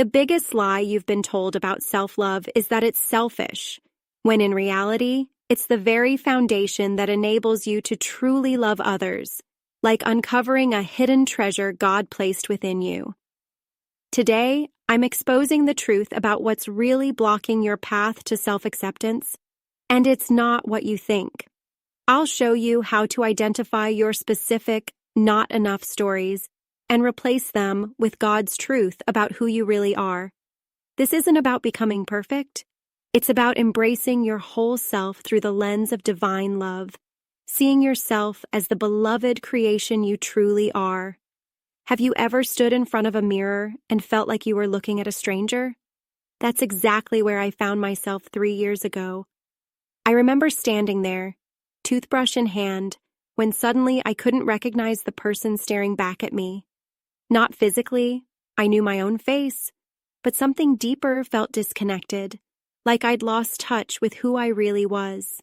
The biggest lie you've been told about self-love is that it's selfish, when in reality, it's the very foundation that enables you to truly love others, like uncovering a hidden treasure God placed within you. Today, I'm exposing the truth about what's really blocking your path to self-acceptance, and it's not what you think. I'll show you how to identify your specific, not enough stories and replace them with God's truth about who you really are. This isn't about becoming perfect. It's about embracing your whole self through the lens of divine love, seeing yourself as the beloved creation you truly are. Have you ever stood in front of a mirror and felt like you were looking at a stranger? That's exactly where I found myself 3 years ago. I remember standing there, toothbrush in hand, when suddenly I couldn't recognize the person staring back at me. Not physically, I knew my own face, but something deeper felt disconnected, like I'd lost touch with who I really was.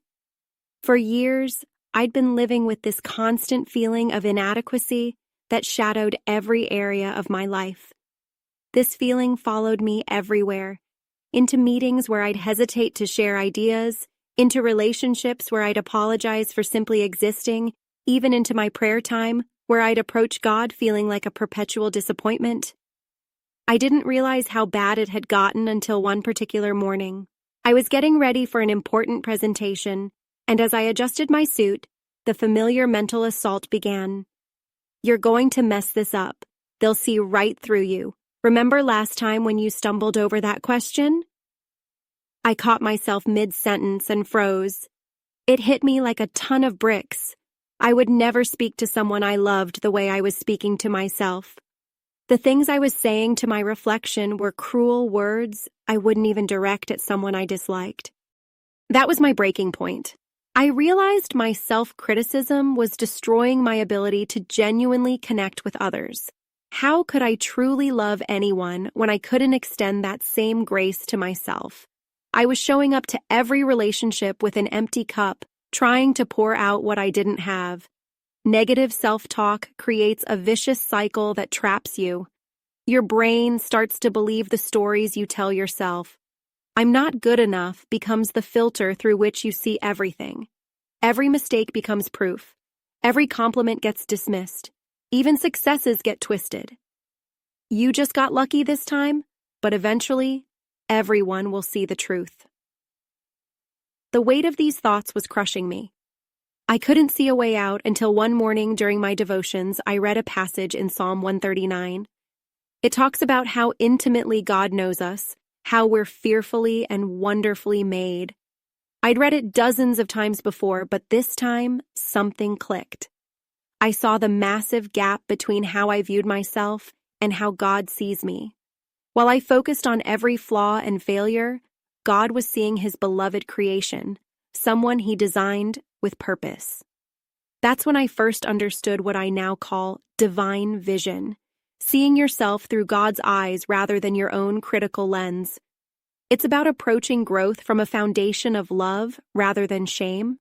For years, I'd been living with this constant feeling of inadequacy that shadowed every area of my life. This feeling followed me everywhere, into meetings where I'd hesitate to share ideas, into relationships where I'd apologize for simply existing, even into my prayer time, where I'd approach God feeling like a perpetual disappointment. I didn't realize how bad it had gotten until one particular morning. I was getting ready for an important presentation, and as I adjusted my suit, the familiar mental assault began. "You're going to mess this up. They'll see right through you. Remember last time when you stumbled over that question?" I caught myself mid-sentence and froze. It hit me like a ton of bricks. I would never speak to someone I loved the way I was speaking to myself. The things I was saying to my reflection were cruel words I wouldn't even direct at someone I disliked. That was my breaking point. I realized my self-criticism was destroying my ability to genuinely connect with others. How could I truly love anyone when I couldn't extend that same grace to myself? I was showing up to every relationship with an empty cup, trying to pour out what I didn't have. Negative self-talk creates a vicious cycle that traps you. Your brain starts to believe the stories you tell yourself. "I'm not good enough" becomes the filter through which you see everything. Every mistake becomes proof. Every compliment gets dismissed. Even successes get twisted. You just got lucky this time, but eventually, everyone will see the truth. The weight of these thoughts was crushing me. I couldn't see a way out until one morning during my devotions I read a passage in Psalm 139. It talks about how intimately God knows us, how we're fearfully and wonderfully made. I'd read it dozens of times before, but this time, something clicked. I saw the massive gap between how I viewed myself and how God sees me. While I focused on every flaw and failure, God was seeing his beloved creation, someone he designed with purpose. That's when I first understood what I now call divine vision, seeing yourself through God's eyes rather than your own critical lens. It's about approaching growth from a foundation of love rather than shame.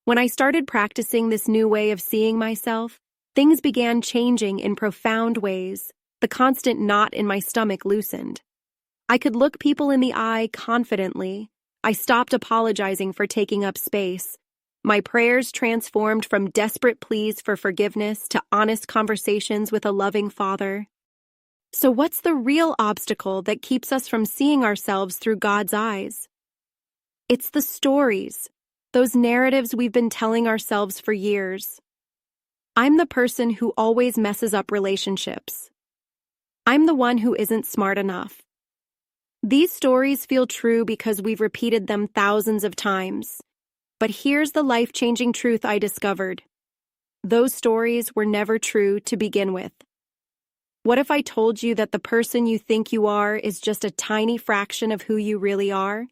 When I started practicing this new way of seeing myself, things began changing in profound ways. The constant knot in my stomach loosened. I could look people in the eye confidently. I stopped apologizing for taking up space. My prayers transformed from desperate pleas for forgiveness to honest conversations with a loving Father. So what's the real obstacle that keeps us from seeing ourselves through God's eyes? It's the stories, those narratives we've been telling ourselves for years. I'm the person who always messes up relationships. I'm the one who isn't smart enough. These stories feel true because we've repeated them thousands of times. But here's the life-changing truth I discovered. Those stories were never true to begin with. What if I told you that the person you think you are is just a tiny fraction of who you really are?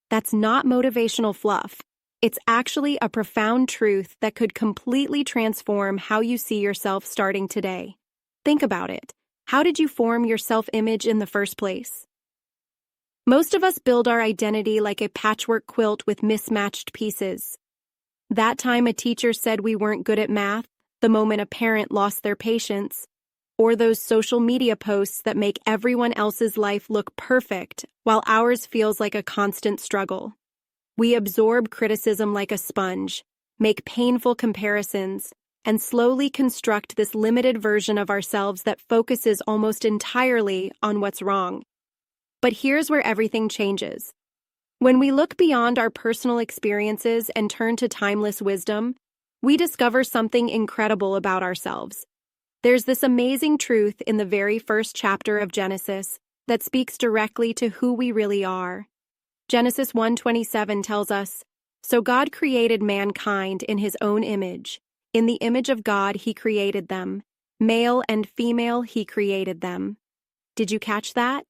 That's not motivational fluff. It's actually a profound truth that could completely transform how you see yourself starting today. Think about it. How did you form your self-image in the first place? Most of us build our identity like a patchwork quilt with mismatched pieces. That time a teacher said we weren't good at math, the moment a parent lost their patience, or those social media posts that make everyone else's life look perfect while ours feels like a constant struggle. We absorb criticism like a sponge, make painful comparisons, and slowly construct this limited version of ourselves that focuses almost entirely on what's wrong. But here's where everything changes. When we look beyond our personal experiences and turn to timeless wisdom, we discover something incredible about ourselves. There's this amazing truth in the very first chapter of Genesis that speaks directly to who we really are. Genesis 1:27 tells us, "So God created mankind in his own image. In the image of God he created them. Male and female he created them." Did you catch that?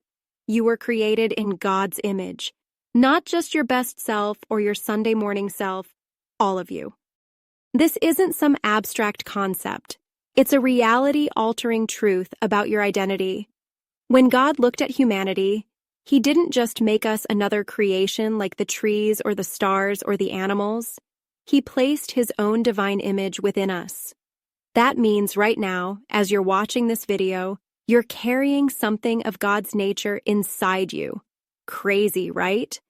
You were created in God's image. Not just your best self or your Sunday morning self, all of you. This isn't some abstract concept. It's a reality-altering truth about your identity. When God looked at humanity, he didn't just make us another creation like the trees or the stars or the animals. He placed his own divine image within us. That means right now, as you're watching this video, you're carrying something of God's nature inside you. Crazy, right?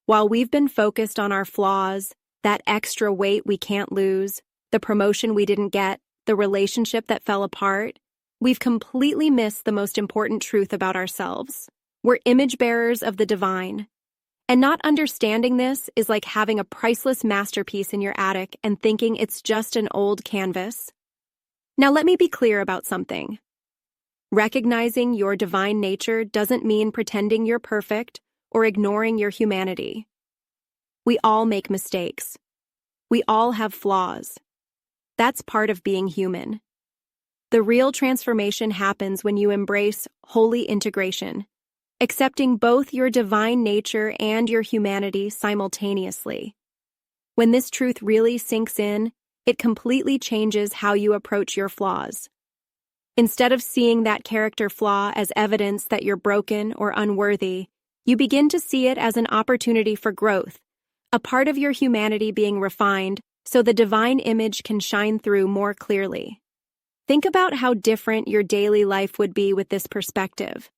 While we've been focused on our flaws, that extra weight we can't lose, the promotion we didn't get, the relationship that fell apart, we've completely missed the most important truth about ourselves. We're image bearers of the divine. And not understanding this is like having a priceless masterpiece in your attic and thinking it's just an old canvas. Now let me be clear about something. Recognizing your divine nature doesn't mean pretending you're perfect or ignoring your humanity. We all make mistakes. We all have flaws. That's part of being human. The real transformation happens when you embrace holy integration, accepting both your divine nature and your humanity simultaneously. When this truth really sinks in, it completely changes how you approach your flaws. Instead of seeing that character flaw as evidence that you're broken or unworthy, you begin to see it as an opportunity for growth, a part of your humanity being refined so the divine image can shine through more clearly. Think about how different your daily life would be with this perspective.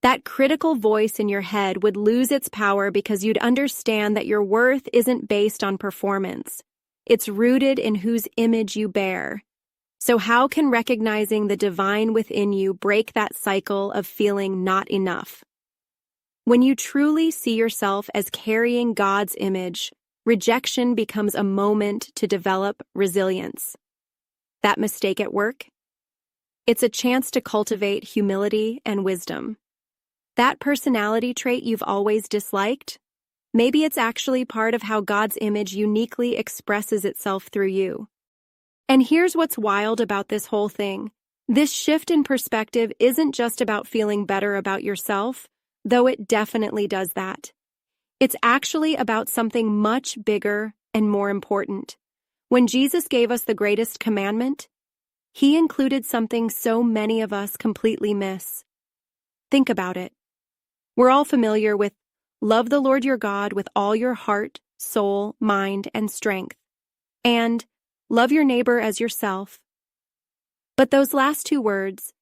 That critical voice in your head would lose its power because you'd understand that your worth isn't based on performance. It's rooted in whose image you bear. So how can recognizing the divine within you break that cycle of feeling not enough? When you truly see yourself as carrying God's image, rejection becomes a moment to develop resilience. That mistake at work? It's a chance to cultivate humility and wisdom. That personality trait you've always disliked? Maybe it's actually part of how God's image uniquely expresses itself through you. And here's what's wild about this whole thing. This shift in perspective isn't just about feeling better about yourself, though it definitely does that. It's actually about something much bigger and more important. When Jesus gave us the greatest commandment, he included something so many of us completely miss. Think about it. We're all familiar with love the Lord your God with all your heart, soul, mind, and strength, and love your neighbor as yourself. But those last two words,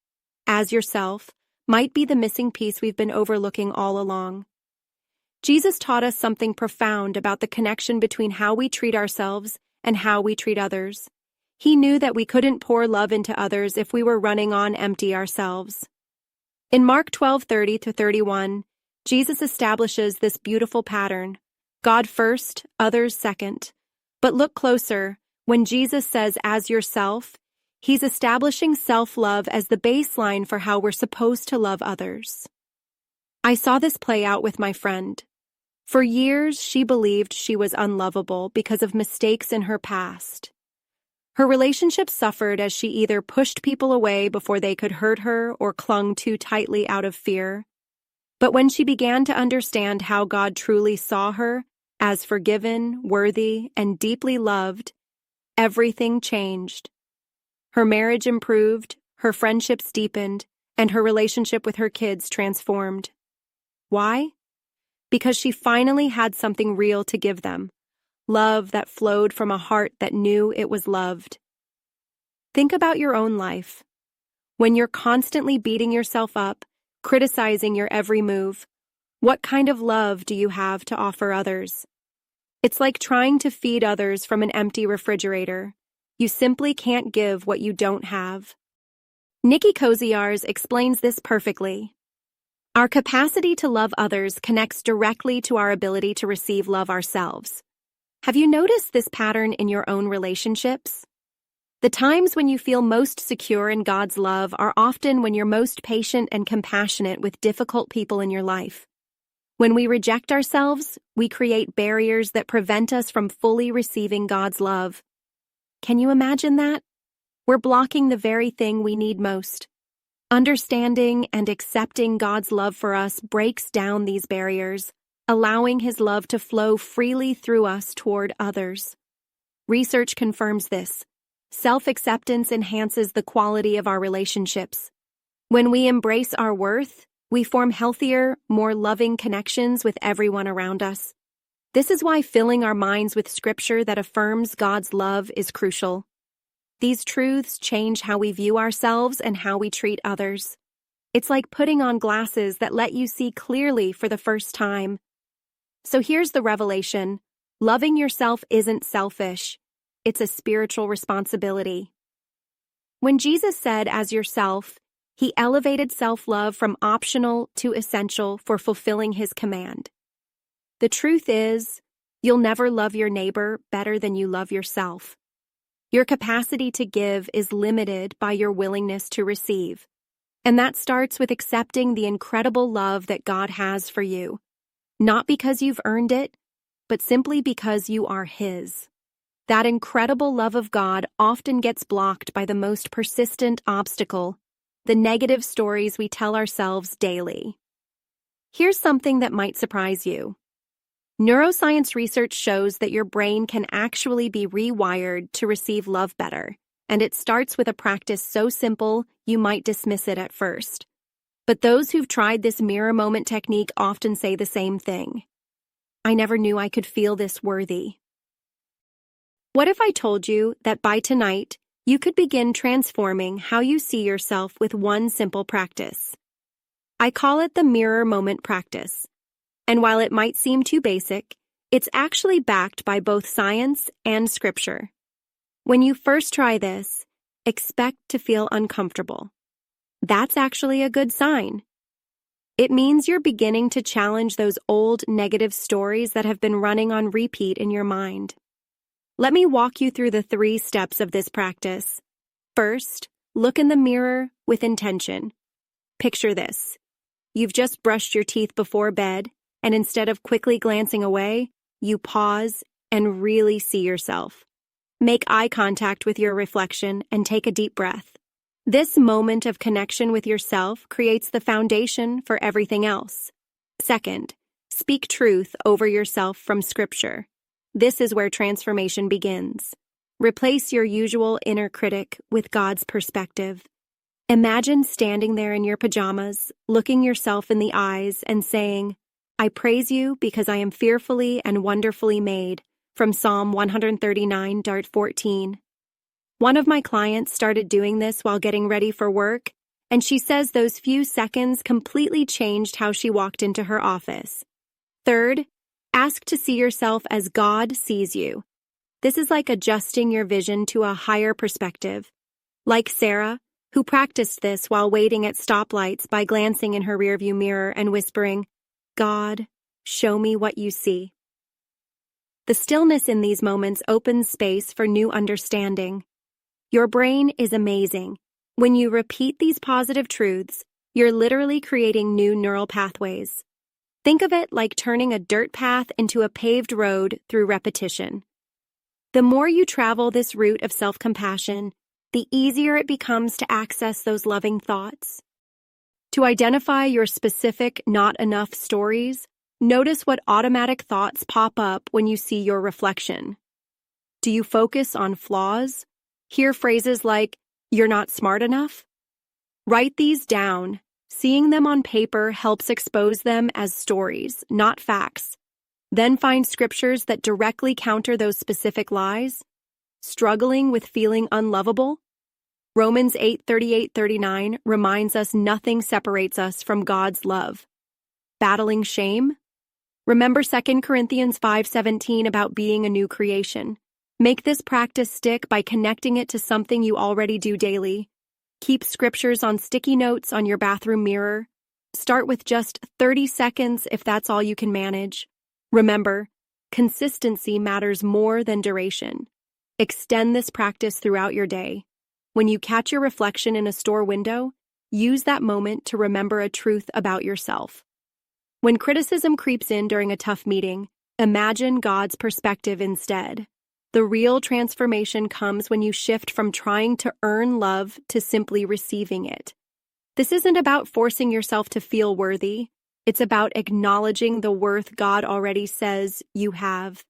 as yourself, might be the missing piece we've been overlooking all along. Jesus taught us something profound about the connection between how we treat ourselves and how we treat others. He knew that we couldn't pour love into others if we were running on empty ourselves. In Mark 12:30-31, Jesus establishes this beautiful pattern: God first, others second. But look closer. When Jesus says, as yourself, he's establishing self-love as the baseline for how we're supposed to love others. I saw this play out with my friend. For years, she believed she was unlovable because of mistakes in her past. Her relationship suffered as she either pushed people away before they could hurt her or clung too tightly out of fear. But when she began to understand how God truly saw her, as forgiven, worthy, and deeply loved, everything changed. Her marriage improved, her friendships deepened, and her relationship with her kids transformed. Why? Because she finally had something real to give them. Love that flowed from a heart that knew it was loved. Think about your own life. When you're constantly beating yourself up, criticizing your every move, what kind of love do you have to offer others? It's like trying to feed others from an empty refrigerator. You simply can't give what you don't have. Nikki Koziarz explains this perfectly. Our capacity to love others connects directly to our ability to receive love ourselves. Have you noticed this pattern in your own relationships? The times when you feel most secure in God's love are often when you're most patient and compassionate with difficult people in your life. When we reject ourselves, we create barriers that prevent us from fully receiving God's love. Can you imagine that? We're blocking the very thing we need most. Understanding and accepting God's love for us breaks down these barriers, allowing His love to flow freely through us toward others. Research confirms this. Self-acceptance enhances the quality of our relationships. When we embrace our worth, we form healthier, more loving connections with everyone around us. This is why filling our minds with scripture that affirms God's love is crucial. These truths change how we view ourselves and how we treat others. It's like putting on glasses that let you see clearly for the first time. So here's the revelation. Loving yourself isn't selfish. It's a spiritual responsibility. When Jesus said, "as yourself," He elevated self-love from optional to essential for fulfilling His command. The truth is, you'll never love your neighbor better than you love yourself. Your capacity to give is limited by your willingness to receive. And that starts with accepting the incredible love that God has for you. Not because you've earned it, but simply because you are His. That incredible love of God often gets blocked by the most persistent obstacle, the negative stories we tell ourselves daily. Here's something that might surprise you. Neuroscience research shows that your brain can actually be rewired to receive love better, and it starts with a practice so simple you might dismiss it at first. But those who've tried this mirror moment technique often say the same thing. I never knew I could feel this worthy. What if I told you that by tonight, you could begin transforming how you see yourself with one simple practice? I call it the mirror moment practice. And while it might seem too basic, it's actually backed by both science and scripture. When you first try this, expect to feel uncomfortable. That's actually a good sign. It means you're beginning to challenge those old negative stories that have been running on repeat in your mind. Let me walk you through the 3 steps of this practice. First, look in the mirror with intention. Picture this. You've just brushed your teeth before bed, and instead of quickly glancing away, you pause and really see yourself. Make eye contact with your reflection and take a deep breath. This moment of connection with yourself creates the foundation for everything else. Second, speak truth over yourself from Scripture. This is where transformation begins. Replace your usual inner critic with God's perspective. Imagine standing there in your pajamas, looking yourself in the eyes and saying, "I praise you because I am fearfully and wonderfully made," from Psalm 139:14. One of my clients started doing this while getting ready for work, and she says those few seconds completely changed how she walked into her office. Third, ask to see yourself as God sees you. This is like adjusting your vision to a higher perspective. Like Sarah, who practiced this while waiting at stoplights by glancing in her rearview mirror and whispering, "God, show me what you see." The stillness in these moments opens space for new understanding. Your brain is amazing. When you repeat these positive truths, you're literally creating new neural pathways. Think of it like turning a dirt path into a paved road through repetition. The more you travel this route of self-compassion, the easier it becomes to access those loving thoughts. To identify your specific not enough stories, notice what automatic thoughts pop up when you see your reflection. Do you focus on flaws? Hear phrases like, "You're not smart enough"? Write these down. Seeing them on paper helps expose them as stories, not facts. Then find scriptures that directly counter those specific lies. Struggling with feeling unlovable? Romans 8:38-39 reminds us nothing separates us from God's love. Battling shame? Remember 2 Corinthians 5:17 about being a new creation. Make this practice stick by connecting it to something you already do daily. Keep scriptures on sticky notes on your bathroom mirror. Start with just 30 seconds if that's all you can manage. Remember, consistency matters more than duration. Extend this practice throughout your day. When you catch your reflection in a store window, use that moment to remember a truth about yourself. When criticism creeps in during a tough meeting, imagine God's perspective instead. The real transformation comes when you shift from trying to earn love to simply receiving it. This isn't about forcing yourself to feel worthy. It's about acknowledging the worth God already says you have.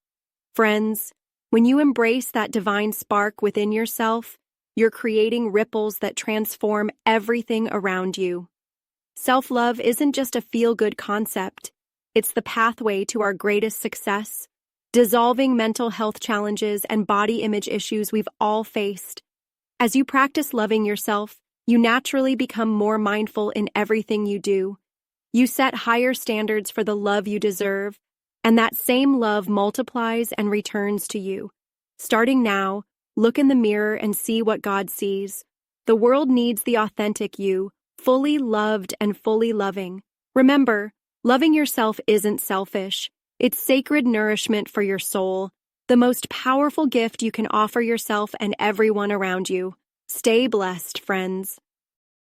Friends, when you embrace that divine spark within yourself, you're creating ripples that transform everything around you. Self-love isn't just a feel-good concept. It's the pathway to our greatest success, dissolving mental health challenges and body image issues we've all faced. As you practice loving yourself, you naturally become more mindful in everything you do. You set higher standards for the love you deserve, and that same love multiplies and returns to you. Starting now, look in the mirror and see what God sees. The world needs the authentic you, fully loved and fully loving. Remember, loving yourself isn't selfish. It's sacred nourishment for your soul, the most powerful gift you can offer yourself and everyone around you. Stay blessed, friends.